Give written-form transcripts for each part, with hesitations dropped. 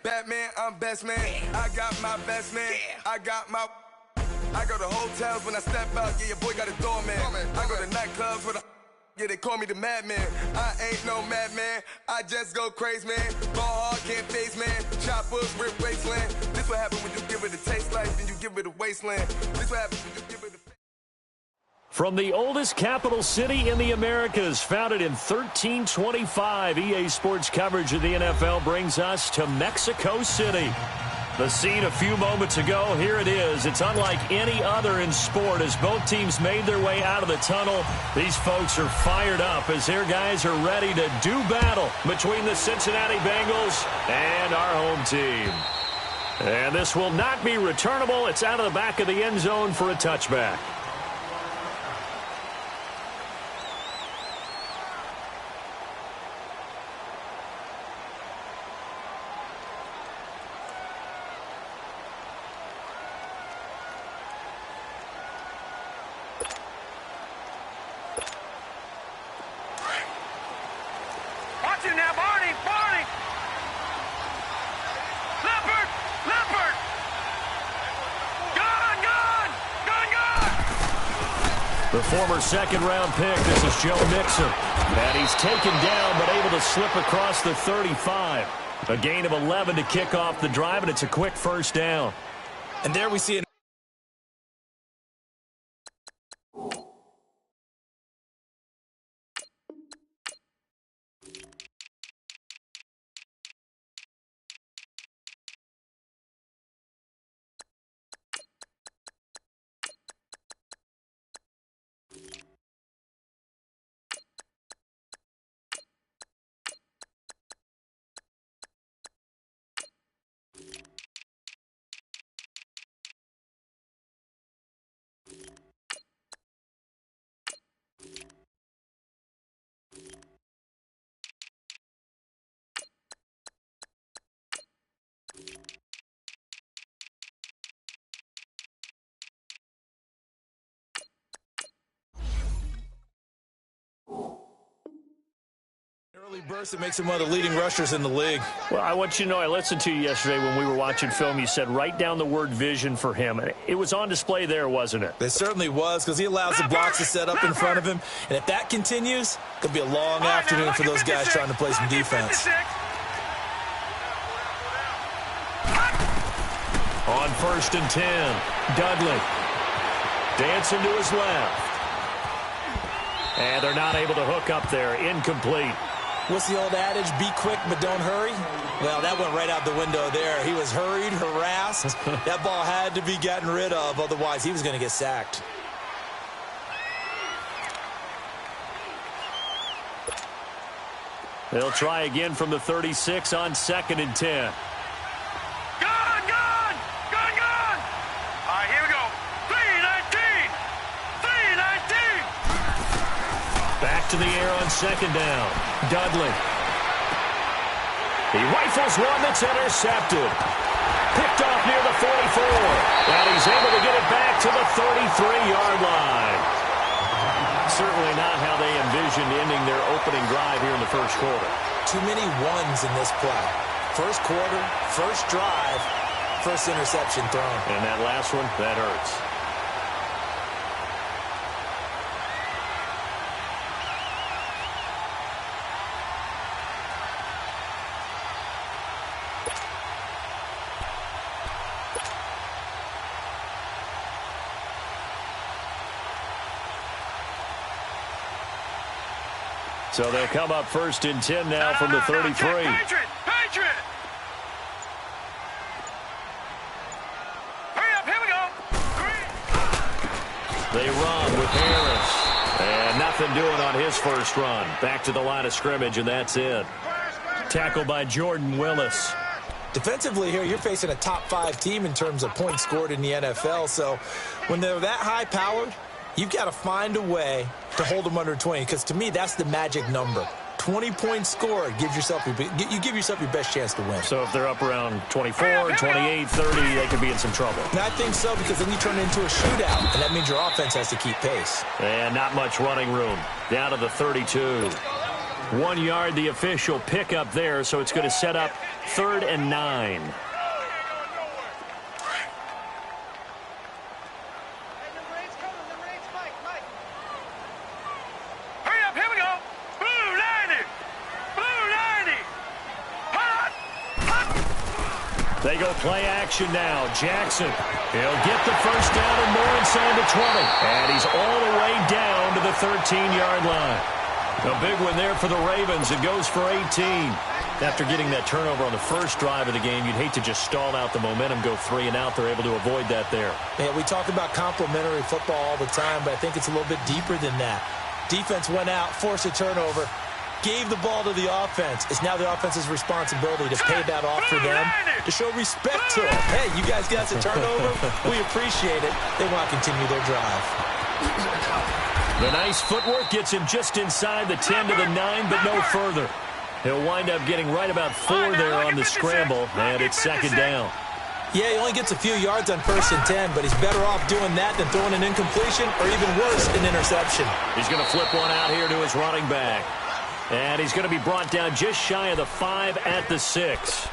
Batman, I'm best man. I got my best man. I go to hotels when I step out. Yeah, your boy got a doorman. I go to nightclubs with yeah, they call me the madman. I ain't no madman. I just go crazy, man. Ball hard, can't face, man. Choppers, rip wasteland. This what happens when you give it a taste like, then you give it a wasteland. This what happens when you give it a... From the oldest capital city in the Americas, founded in 1325, EA Sports coverage of the NFL brings us to Mexico City. The scene a few moments ago, here it is. It's unlike any other in sport as both teams made their way out of the tunnel. These folks are fired up as their guys are ready to do battle between the Cincinnati Bengals and our home team. And this will not be returnable. It's out of the back of the end zone for a touchback. The former second-round pick, this is Joe Mixon. And he's taken down, but able to slip across the 35. A gain of 11 to kick off the drive, and it's a quick first down. And there we see it. Early burst that makes him one of the leading rushers in the league. Well, I want you to know, I listened to you yesterday when we were watching film. You said write down the word vision for him. It was on display there, wasn't it? It certainly was, because he allows the blocks to set up in front of him. And if that continues, it could be a long afternoon for those guys trying to play some defense. On 1st and 10, Dudley dancing to his left. And they're not able to hook up there. Incomplete. What's the old adage? Be quick, but don't hurry? Well, that went right out the window there. He was hurried, harassed. That ball had to be gotten rid of, otherwise he was going to get sacked. They'll try again from the 36 on 2nd and 10. Back to the air on 2nd down. Dudley. He rifles one that's intercepted. Picked off near the 44. And he's able to get it back to the 33-yard line. Certainly not how they envisioned ending their opening drive here in the first quarter. Too many ones in this play. First quarter, first drive, first interception thrown. And that last one, that hurts. So they'll come up 1st and 10 now from the 33. Patriot! Hurry up, here we go! They run with Harris. And nothing doing on his first run. Back to the line of scrimmage, and that's it. Tackled by Jordan Willis. Defensively here, you're facing a top-5 team in terms of points scored in the NFL. So when they're that high-powered, you've got to find a way to hold them under 20, because to me, that's the magic number. 20 points scored, you give yourself your best chance to win. So if they're up around 24, 28, 30, they could be in some trouble. And I think so, because then you turn it into a shootout, and that means your offense has to keep pace. And not much running room. Down to the 32. 1 yard, the official pickup there, so it's going to set up 3rd and 9. Hurry up, here we go. Blue 90. Blue 90. Hot. Hot. They go play action now. Jackson, he'll get the first down and more inside the 20. And he's all the way down to the 13-yard line. A big one there for the Ravens. It goes for 18. After getting that turnover on the first drive of the game, you'd hate to just stall out the momentum, go 3 and out. They're able to avoid that there. Yeah, we talk about complementary football all the time, but I think it's a little bit deeper than that. Defense went out, forced a turnover, gave the ball to the offense. It's now the offense's responsibility to pay that off for them, to show respect to them. Hey, you guys got a turnover. We appreciate it. They want to continue their drive. The nice footwork gets him just inside the 10 to the 9, but no further. He'll wind up getting right about 4 there on the scramble, and it's 2nd down. Yeah, he only gets a few yards on 1st and 10, but he's better off doing that than throwing an incompletion or even worse, an interception. He's going to flip one out here to his running back. And he's going to be brought down just shy of the 5 at the 6.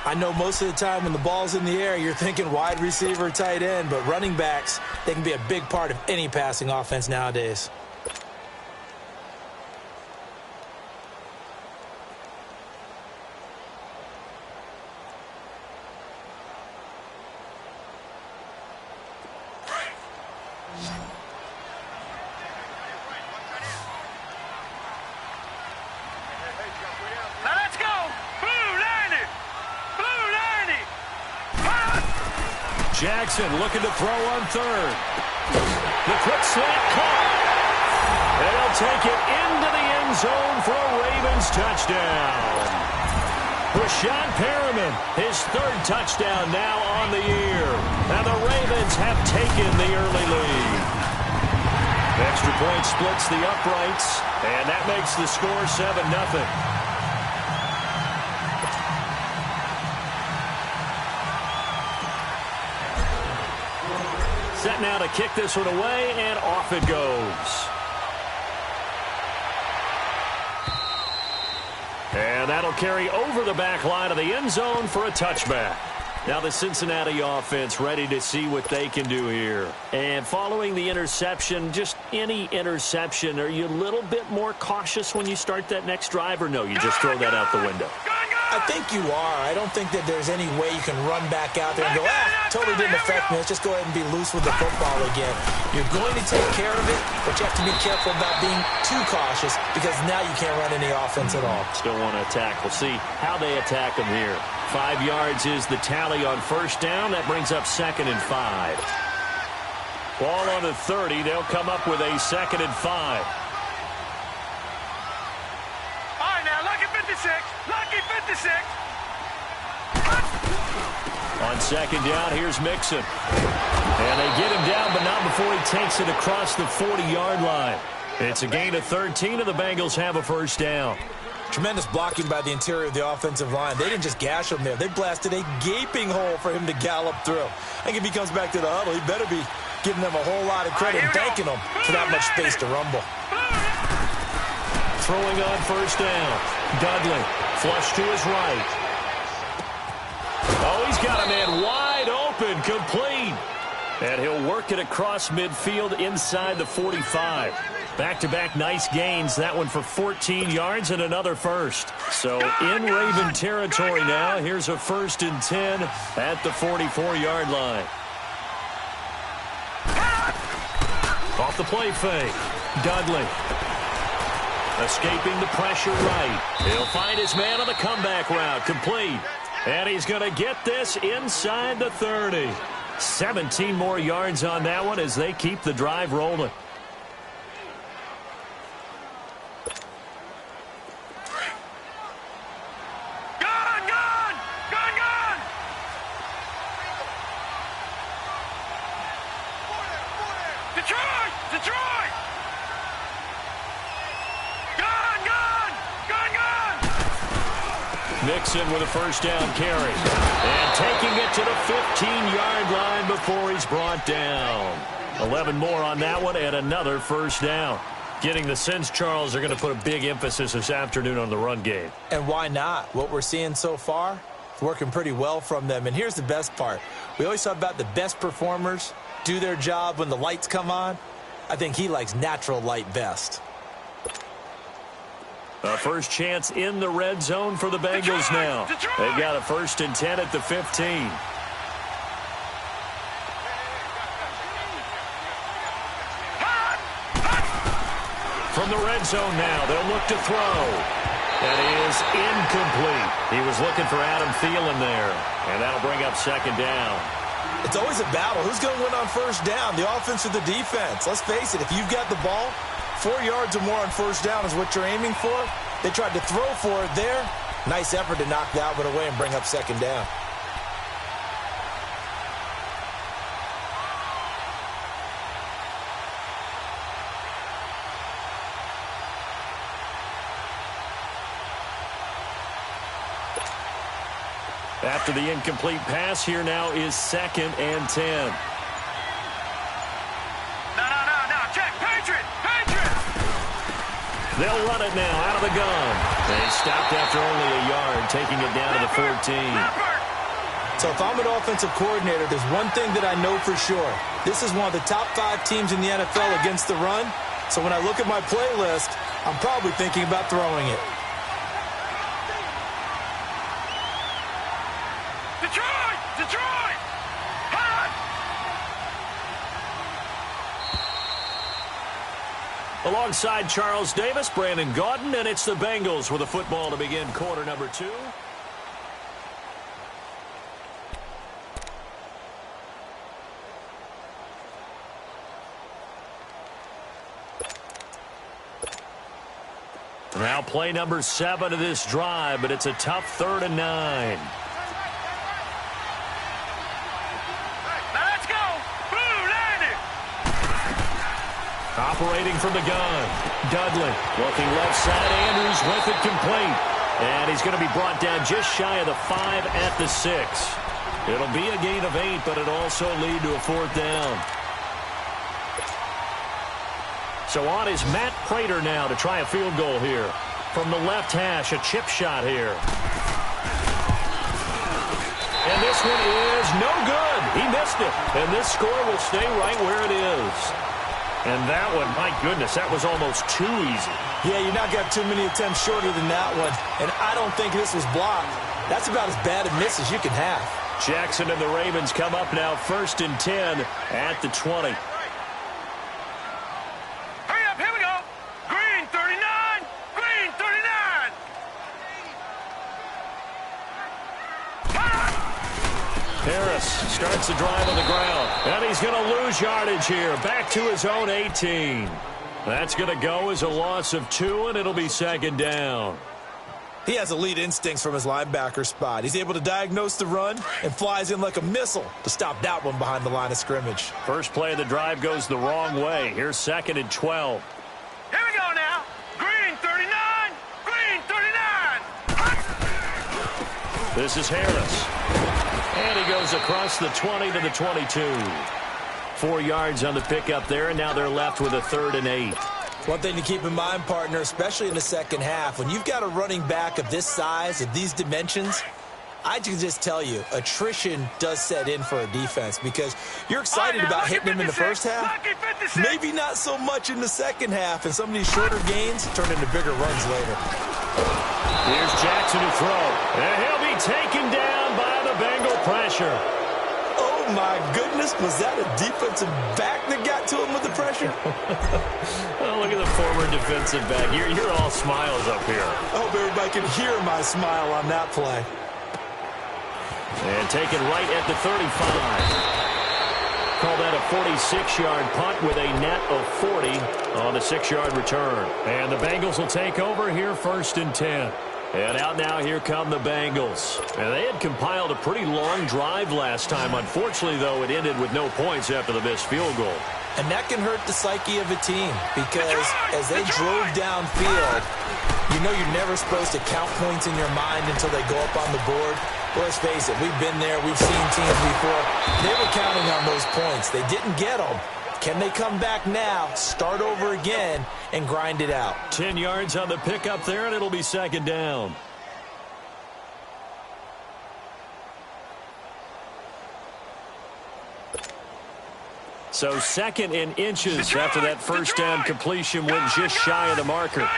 I know most of the time when the ball's in the air, you're thinking wide receiver, tight end, but running backs, they can be a big part of any passing offense nowadays. Now let's go. Blue 90. Blue 90. Hot. Jackson looking to throw on 3rd. The quick slant caught. And he'll take it into the end zone for a Ravens touchdown. Rashad Perriman, his 3rd touchdown now on the year. And the Ravens have taken the early lead. Extra point splits the uprights, and that makes the score 7-0. Set now to kick this one away, and off it goes. And that'll carry over the back line of the end zone for a touchback. Now the Cincinnati offense ready to see what they can do here. And following the interception, just any interception, are you a little bit more cautious when you start that next drive, or no, you just throw that out the window? I think you are. I don't think that there's any way you can run back out there and go, totally didn't affect me. Let's just go ahead and be loose with the football again. You're going to take care of it, but you have to be careful about being too cautious because now you can't run any offense at all. Still want to attack. We'll see how they attack them here. 5 yards is the tally on 1st down. That brings up 2nd and 5. Ball on the 30. They'll come up with a 2nd and 5. All right, now, lucky 56. Lucky 56. On 2nd down, here's Mixon. And they get him down, but not before he takes it across the 40-yard line. It's a gain of 13, and the Bengals have a 1st down. Tremendous blocking by the interior of the offensive line. They didn't just gash him there. They blasted a gaping hole for him to gallop through. I think if he comes back to the huddle, he better be giving them a whole lot of credit and thanking them for that much space to rumble. Throwing on 1st down. Dudley, flush to his right. Oh, he's got a man wide open, complete. And he'll work it across midfield inside the 45. Back-to-back nice gains. That one for 14 yards and another 1st. So in Raven territory now. Here's a 1st and 10 at the 44-yard line. Off the play fake. Dudley. Escaping the pressure right. He'll find his man on the comeback route. Complete. And he's going to get this inside the 30. 17 more yards on that one as they keep the drive rolling. Detroit! Detroit! Gone! Gone! Gone! Gone! Mixon with a 1st down carry. And taking it to the 15-yard line before he's brought down. 11 more on that one and another 1st down. Getting the sense, Charles, they're going to put a big emphasis this afternoon on the run game. And why not? What we're seeing so far, it's working pretty well from them. And here's the best part. We always talk about the best performers do their job when the lights come on. I think he likes natural light best. A first chance in the red zone for the Bengals now. They've got a 1st and 10 at the 15. From the red zone now, they'll look to throw. That is incomplete. He was looking for Adam Thielen there, and that'll bring up 2nd down. It's always a battle. Who's going to win on 1st down, the offense or the defense? Let's face it, if you've got the ball, 4 yards or more on 1st down is what you're aiming for. They tried to throw for it there. Nice effort to knock that one away and bring up 2nd down. After the incomplete pass, here now is 2nd and 10. No, check, Patriot! They'll run it now out of the gun. They stopped after only a yard, taking it down to the 14. So if I'm an offensive coordinator, there's one thing that I know for sure. This is one of the top 5 teams in the NFL against the run. So when I look at my playlist, I'm probably thinking about throwing it. Detroit! Hot! Alongside Charles Davis, Brandon Gaudin, and it's the Bengals with the football to begin quarter number 2. Now play number 7 of this drive, but it's a tough 3rd and 9. Operating from the gun, Dudley looking left side. Andrews with it complete. And he's going to be brought down just shy of the 5 at the 6. It'll be a gain of 8, but it'll also lead to a 4th down. So on is Matt Prater now to try a field goal here. From the left hash, a chip shot here. And this one is no good. He missed it. And this score will stay right where it is. And that one, my goodness, that was almost too easy. Yeah, you're not got too many attempts shorter than that one. And I don't think this was blocked. That's about as bad a miss as you can have. Jackson and the Ravens come up now 1st and 10 at the 20. Hurry up, here we go. Green 39, green 39. Harris starts the drive on the ground. And he's going to lose yardage here. Back to his own 18. That's going to go as a loss of 2, and it'll be 2nd down. He has elite instincts from his linebacker spot. He's able to diagnose the run and flies in like a missile to stop that one behind the line of scrimmage. First play of the drive goes the wrong way. Here's 2nd and 12. Here we go now. Green 39, green 39. This is Harris. And he goes across the 20 to the 22. 4 yards on the pickup there, and now they're left with a 3rd and 8. One thing to keep in mind, partner, especially in the second half, when you've got a running back of this size, of these dimensions, I can just tell you, attrition does set in for a defense because you're excited about hitting him in the first half. Maybe not so much in the second half, and some of these shorter gains turn into bigger runs later. Here's Jackson to throw. And he'll be taken down by the Bengal pressure. Oh, my goodness. Was that a defensive back that got to him with the pressure? Oh, look at the former defensive back. You're all smiles up here. I hope everybody can hear my smile on that play. And taken right at the 35. Call that a 46-yard punt with a net of 40 on the 6-yard return. And the Bengals will take over here 1st and 10. And out now, here come the Bengals. And they had compiled a pretty long drive last time. Unfortunately, though, it ended with no points after the missed field goal. And that can hurt the psyche of a team because as they drove downfield, you know you're never supposed to count points in your mind until they go up on the board. Well, let's face it, we've been there, we've seen teams before. They were counting on those points. They didn't get them, Can they come back now, start over again, and grind it out? 10 yards on the pickup there, and it'll be second down. So second in inches after that first down completion went just shy of the marker.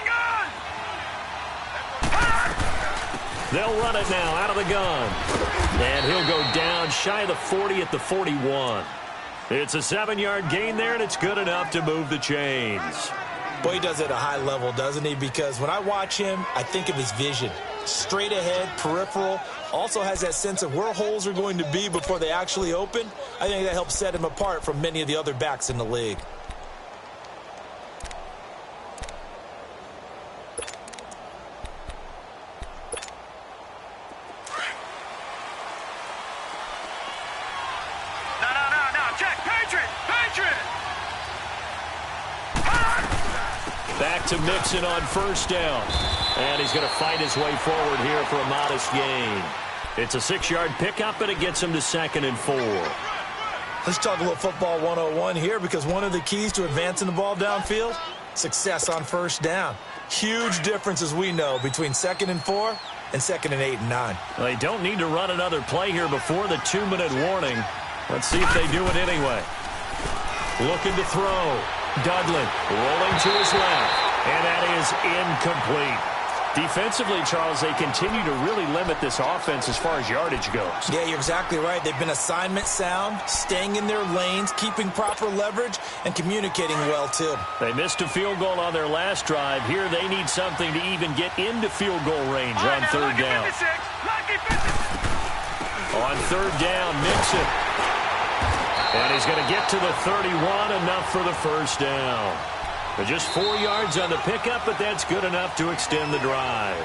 They'll run it now out of the gun. And he'll go down shy of the 40 at the 41. It's a 7-yard gain there, and it's good enough to move the chains. Boy, he does it at a high level, doesn't he? Because when I watch him, I think of his vision. Straight ahead, peripheral, also has that sense of where holes are going to be before they actually open. I think that helps set him apart from many of the other backs in the league. Back to Mixon on first down. And he's going to fight his way forward here for a modest gain. It's a 6-yard pickup, and it gets him to 2nd and 4. Let's talk a little football 101 here, because one of the keys to advancing the ball downfield, success on first down. Huge difference, as we know, between 2nd and 4 and 2nd and 8 and 9. Well, they don't need to run another play here before the 2-minute warning. Let's see if they do it anyway. Looking to throw. Dudley rolling to his left, and that is incomplete. Defensively, Charles, they continue to really limit this offense as far as yardage goes. Yeah, you're exactly right. They've been assignment sound, staying in their lanes, keeping proper leverage, and communicating well, too. They missed a field goal on their last drive. Here they need something to even get into field goal range on third down. On third down, Mixon. And he's going to get to the 31, enough for the first down. But just 4 yards on the pickup, but that's good enough to extend the drive.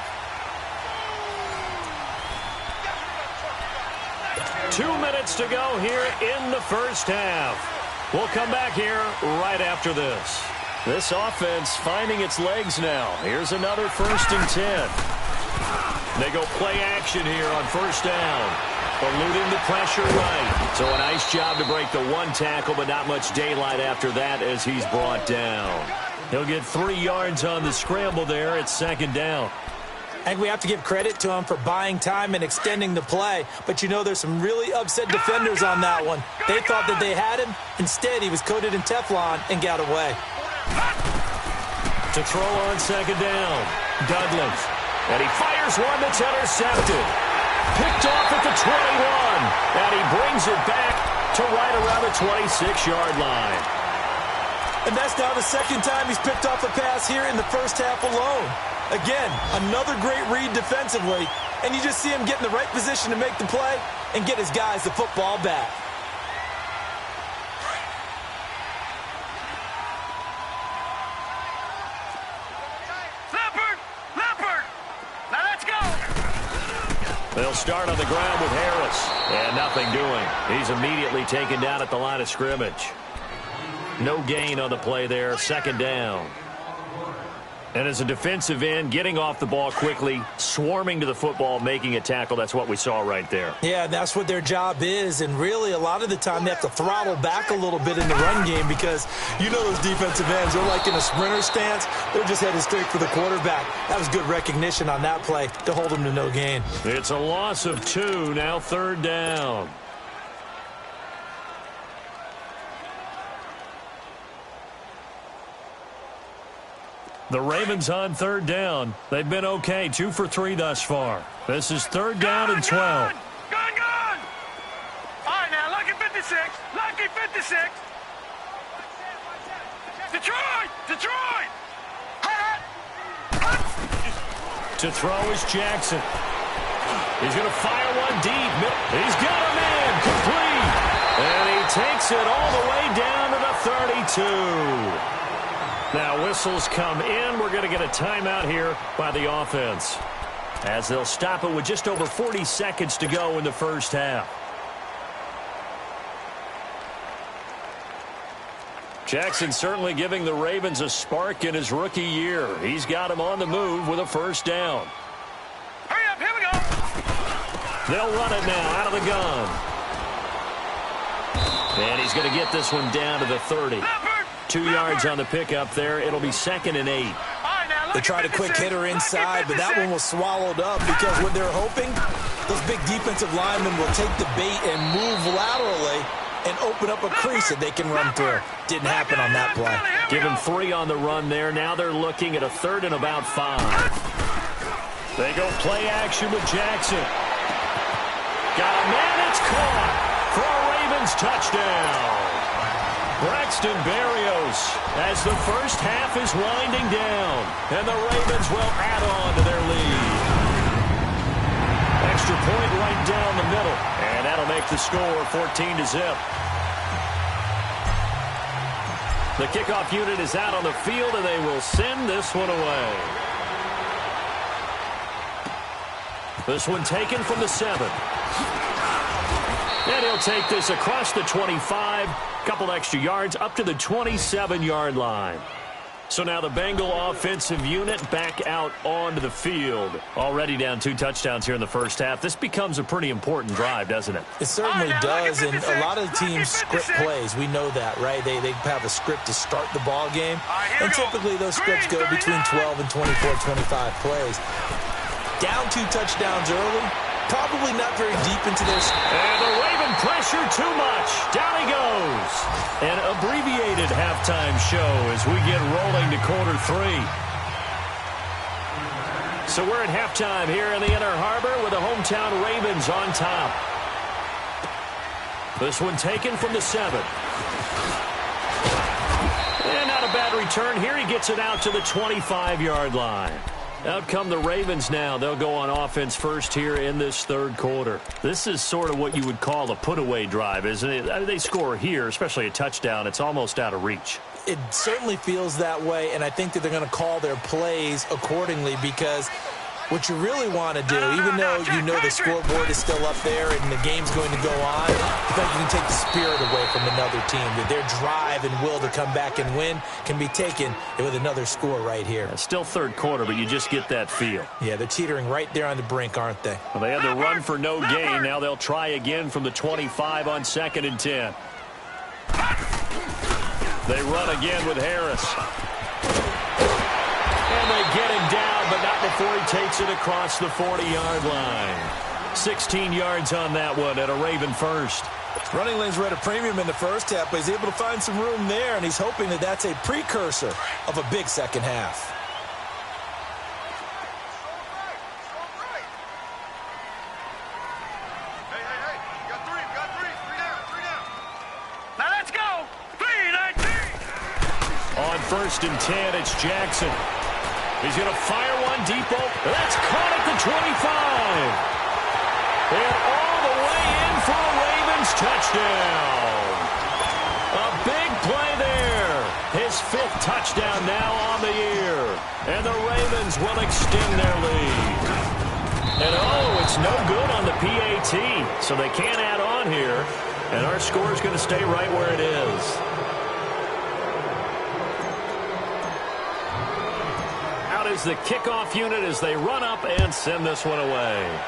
2 minutes to go here in the first half. We'll come back here right after this. This offense finding its legs now. Here's another 1st and 10. They go play action here on first down. Eluding the pressure right. So a nice job to break the one tackle, but not much daylight after that as he's brought down. He'll get 3 yards on the scramble there at 2nd down. I think we have to give credit to him for buying time and extending the play. But, you know, there's some really upset defenders on that one. They thought that they had him. Instead, he was coated in Teflon and got away. To throw on 2nd down. Dudley. And he fires one that's intercepted. Picked off at the 21, and he brings it back to right around the 26-yard line. And that's now the 2nd time he's picked off a pass here in the first half alone. Again, another great read defensively, and you just see him get in the right position to make the play and get his guys the football back. They'll start on the ground with Harris. And nothing doing. He's immediately taken down at the line of scrimmage. No gain on the play there. 2nd down. And as a defensive end, getting off the ball quickly, swarming to the football, making a tackle, that's what we saw right there. Yeah, that's what their job is. And really, a lot of the time, they have to throttle back a little bit in the run game because you know those defensive ends, they're like in a sprinter stance. They're just headed straight for the quarterback. That was good recognition on that play to hold them to no gain. It's a loss of 2, now 3rd down. The Ravens on 3rd down. They've been okay, 2 for 3 thus far. This is 3rd down and 12. Gun! All right, now, lucky 56. Lucky 56. Detroit! To throw is Jackson. He's going to fire one deep. He's got a man complete. And he takes it all the way down to the 32. Now whistles come in. We're going to get a timeout here by the offense, as they'll stop it with just over 40 seconds to go in the first half. Jackson certainly giving the Ravens a spark in his rookie year. He's got him on the move with a 1st down. Hurry up, here we go. They'll run it now out of the gun. And he's going to get this one down to the 30. 2 yards on the pickup there. It'll be 2nd and 8. They tried a quick hitter inside, but that one was swallowed up because what they're hoping, those big defensive linemen will take the bait and move laterally and open up a crease that they can run through. Didn't happen on that play. Give him 3 on the run there. Now they're looking at a 3rd and about 5. They go play action with Jackson. Got a man, it's caught for a Ravens touchdown. Braxton Berrios as the first half is winding down, and the Ravens will add on to their lead. Extra point right down the middle, and that'll make the score 14-0. The kickoff unit is out on the field, and they will send this one away. This one taken from the 7. And he'll take this across the 25, couple extra yards up to the 27-yard line. So now the Bengal offensive unit back out onto the field. Already down 2 touchdowns here in the first half. This becomes a pretty important drive, doesn't it? It certainly does, and a lot of the teams script plays. We know that, right? They have a script to start the ball game, and typically those scripts go between 12 and 24, 25 plays. Down 2 touchdowns early. Probably not very deep into this. And the Raven pressure too much. Down he goes. An abbreviated halftime show as we get rolling to quarter 3. So we're at halftime here in the Inner Harbor with the hometown Ravens on top. This one taken from the 7. And not a bad return here. He gets it out to the 25-yard line. Out come the Ravens now. They'll go on offense first here in this 3rd quarter. This is sort of what you would call a put-away drive, isn't it? I mean, they score here, especially a touchdown. It's almost out of reach. It certainly feels that way, and I think that they're going to call their plays accordingly because what you really want to do, even though you know the scoreboard is still up there and the game's going to go on, I think you can take the spirit away from another team. That their drive and will to come back and win can be taken with another score right here. It's still 3rd quarter, but you just get that feel. Yeah, they're teetering right there on the brink, aren't they? Well, they had the run for no gain. Now they'll try again from the 25 on 2nd and 10. They run again with Harris. And they get him down, but not before he takes it across the 40-yard line. 16 yards on that one at a Raven first. Running lanes were at a premium in the first half, but he's able to find some room there, and he's hoping that that's a precursor of a big second half. Hey, you got three down. Now let's go. 3-19. On 1st and 10, it's Jackson. He's going to fire one deep open. That's caught at the 25. And all the way in for a Ravens touchdown. A big play there. His 5th touchdown now on the year. And the Ravens will extend their lead. And it's no good on the PAT. So they can't add on here. And our score is going to stay right where it is. Is the kickoff unit as they run up and send this one away.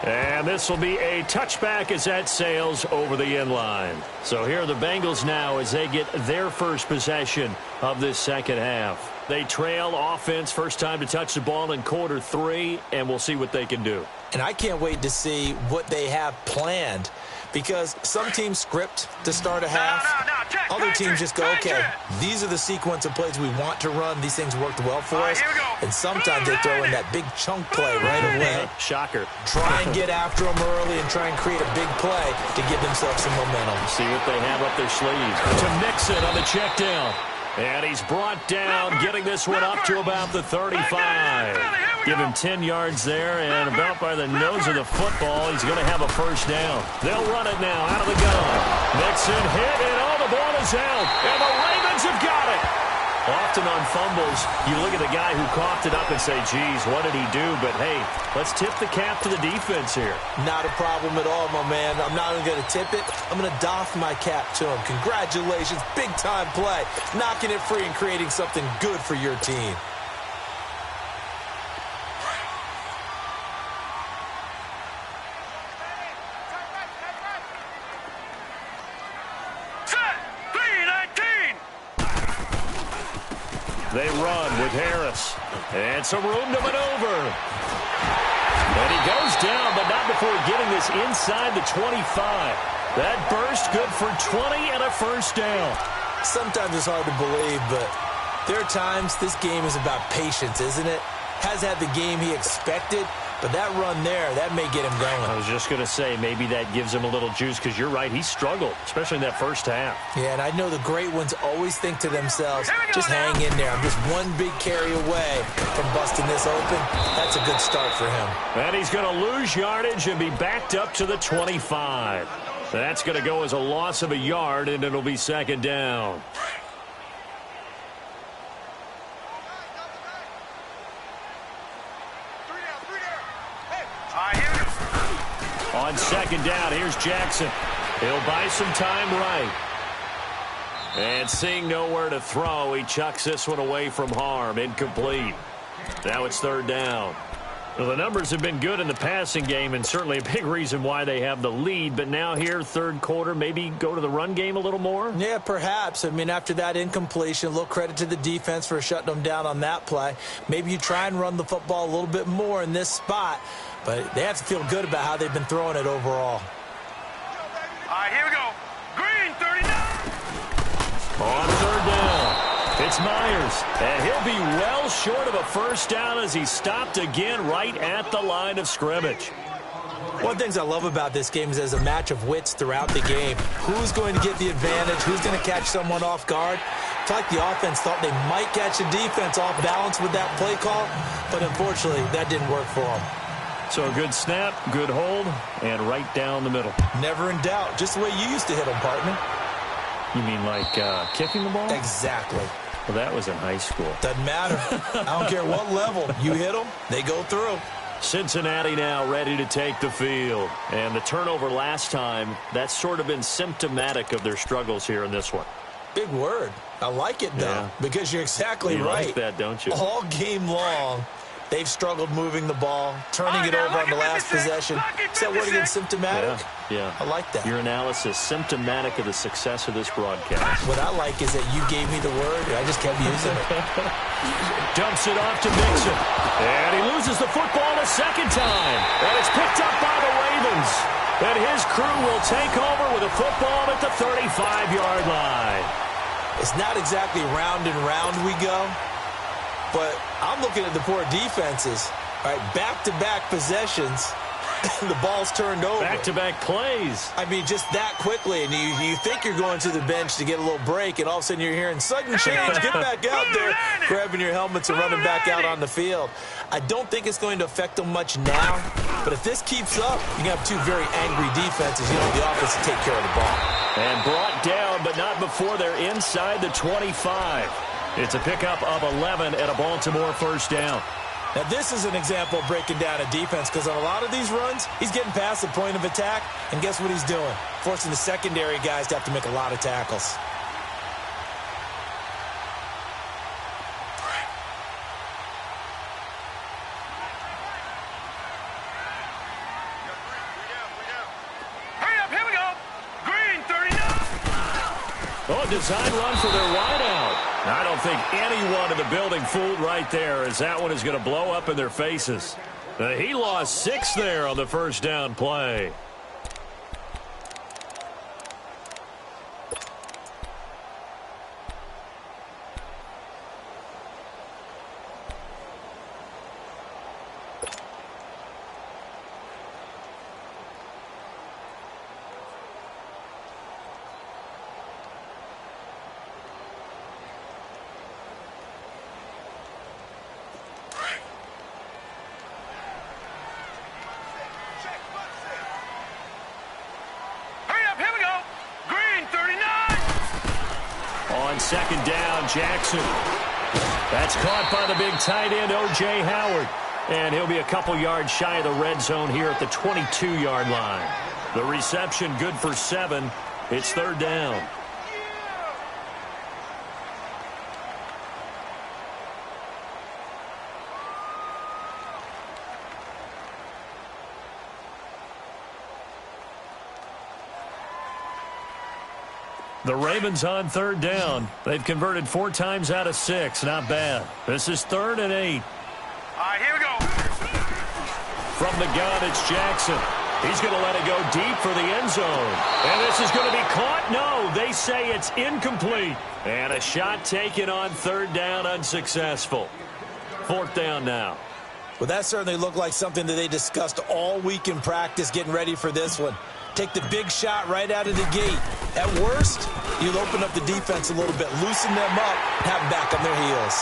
And this will be a touchback as that sails over the end line. So here are the Bengals now as they get their first possession of this second half. They trail offense, first time to touch the ball in quarter 3, and we'll see what they can do. And I can't wait to see what they have planned, because some teams script to start a half. Other teams just go, okay, these are the sequence of plays we want to run. These things worked well for us. And sometimes they throw in that big chunk play right away. Shocker. Try and get after them early and try and create a big play to give themselves some momentum. See what they have up their sleeves. To Mixon on the check down. And he's brought down, getting this one up to about the 35. Give him 10 yards there, and about by the nose of the football, he's going to have a first down. They'll run it now out of the gun. Mixon hit, and the ball is out, and the Ravens have got it. Often on fumbles, you look at the guy who coughed it up and say, geez, what did he do? But, hey, let's tip the cap to the defense here. Not a problem at all, my man. I'm not even going to tip it. I'm going to doff my cap to him. Congratulations. Big-time play. Knocking it free and creating something good for your team. They run with Harris. And some room to maneuver. And he goes down, but not before getting this inside the 25. That burst good for 20 and a first down. Sometimes it's hard to believe, but there are times this game is about patience, isn't it? Has had the game he expected, but that run there, that may get him going. I was just going to say, maybe that gives him a little juice, because you're right, he struggled, especially in that first half. Yeah, and I know the great ones always think to themselves, just hang in there. I'm just one big carry away from busting this open. That's a good start for him. And he's going to lose yardage and be backed up to the 25. That's going to go as a loss of a yard, and it'll be second down. On second down, here's Jackson. He'll buy some time right. And seeing nowhere to throw, he chucks this one away from harm. Incomplete. Now it's third down. Well, the numbers have been good in the passing game, and certainly a big reason why they have the lead. But now here, third quarter, maybe go to the run game a little more? Yeah, perhaps. I mean, after that incompletion, a little credit to the defense for shutting them down on that play. Maybe you try and run the football a little bit more in this spot. But they have to feel good about how they've been throwing it overall. All right, here we go. Green, 39. On third down, it's Myers. And he'll be well short of a first down as he stopped again right at the line of scrimmage. One of the things I love about this game is there's a match of wits throughout the game. Who's going to get the advantage? Who's going to catch someone off guard? I feel like the offense thought they might catch the defense off balance with that play call, but unfortunately, that didn't work for them. So a good snap, good hold, and right down the middle. Never in doubt. Just the way you used to hit them, partner. You mean like kicking the ball? Exactly. Well, that was in high school. Doesn't matter. I don't care what level. You hit them, they go through. Cincinnati now ready to take the field. And the turnover last time, that's sort of been symptomatic of their struggles here in this one. Big word. I like it, though, because you're exactly you right. Like that, don't you? All game long, they've struggled moving the ball, turning it over on the last possession. Is that word again, symptomatic? Yeah. I like that. Your analysis, symptomatic of the success of this broadcast. What I like is that you gave me the word, and I just kept using it. Dumps it off to Mixon. And he loses the football a second time. And it's picked up by the Ravens. And his crew will take over with a football at the 35-yard line. It's not exactly round and round we go, but I'm looking at the poor defenses. All right, back-to-back possessions, the ball's turned over. Back-to-back plays. I mean, just that quickly, and you think you're going to the bench to get a little break, and all of a sudden you're hearing sudden change. Get back out there, grabbing your helmets and running back out on the field. I don't think it's going to affect them much now, but if this keeps up, you're going to have two very angry defenses. You know, the offense to take care of the ball. And brought down, but not before they're inside the 25. It's a pickup of 11 and a Baltimore first down. Now, this is an example of breaking down a defense, because on a lot of these runs, he's getting past the point of attack, and guess what he's doing? Forcing the secondary guys to have to make a lot of tackles. Hurry up, here we go. Green, 39. Oh, a design run for their wideout. I don't think anyone in the building fooled right there, as that one is going to blow up in their faces. He lost 6 there on the first down play. On second down, Jackson. That's caught by the big tight end, O.J. Howard. And he'll be a couple yards shy of the red zone here at the 22-yard line. The reception good for 7. It's third down. The Ravens on third down. They've converted 4 times out of 6. Not bad. This is 3rd and 8. All right, here we go. From the gun, it's Jackson. He's going to let it go deep for the end zone. And this is going to be caught. No, they say it's incomplete. And a shot taken on 3rd down, unsuccessful. 4th down now. Well, that certainly looked like something that they discussed all week in practice getting ready for this one. Take the big shot right out of the gate. At worst, you'll open up the defense a little bit, loosen them up, have them back on their heels.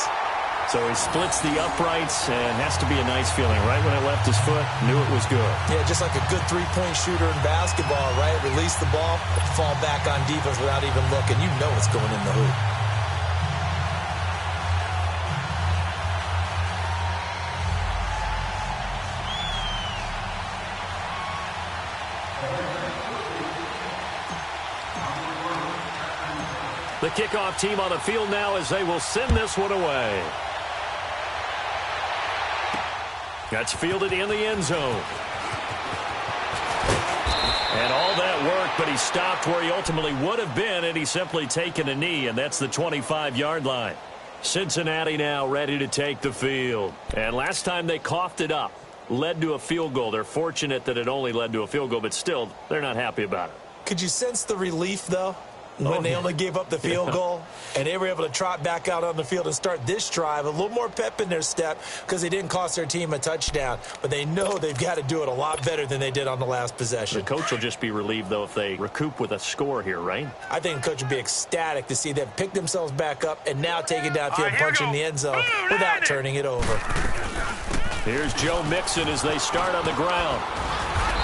So he splits the uprights and has to be a nice feeling. Right when it left his foot, knew it was good. Yeah, just like a good three-point shooter in basketball, right? Release the ball, fall back on defense without even looking. You know it's going in the hoop. The kickoff team on the field now as they will send this one away. That's fielded in the end zone. And all that work, but he stopped where he ultimately would have been, and he's simply taken a knee, and that's the 25-yard line. Cincinnati now ready to take the field. And last time they coughed it up, led to a field goal. They're fortunate that it only led to a field goal, but still, they're not happy about it. Could you sense the relief, though? When they only gave up the field goal, and they were able to trot back out on the field and start this drive, a little more pep in their step because they didn't cost their team a touchdown. But they know they've got to do it a lot better than they did on the last possession. The coach will just be relieved, though, if they recoup with a score here, right? I think the coach would be ecstatic to see them pick themselves back up and now take it downfield and punch in the end zone without turning it over. Here's Joe Mixon as they start on the ground.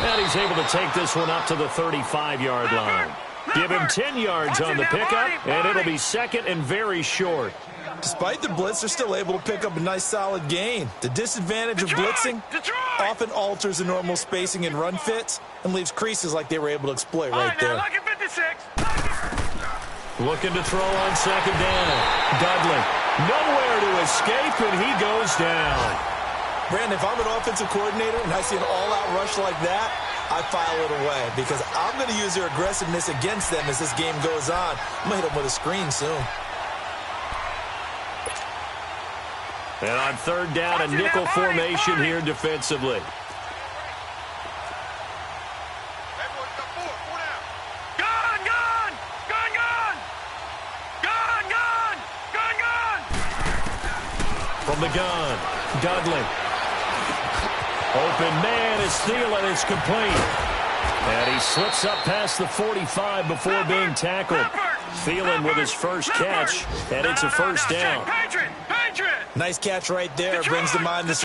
And he's able to take this one up to the 35-yard line. Give him 10 yards on the pickup, and it'll be 2nd and very short. Despite the blitz, they're still able to pick up a nice, solid gain. The disadvantage of blitzing often alters the normal spacing and run fits and leaves creases like they were able to exploit right there. Looking to throw on 2nd down. Dudley, nowhere to escape, and he goes down. Brandon, if I'm an offensive coordinator and I see an all-out rush like that, I file it away because I'm going to use their aggressiveness against them as this game goes on. I'm going to hit them with a screen soon. And on 3rd down, a nickel formation here defensively. From the gun, Dudley. Open man is Thielen. It's complete. And he slips up past the 45 before being tackled. Thielen with his first catch, and it's a 1st down. Nice catch right there. Brings to mind this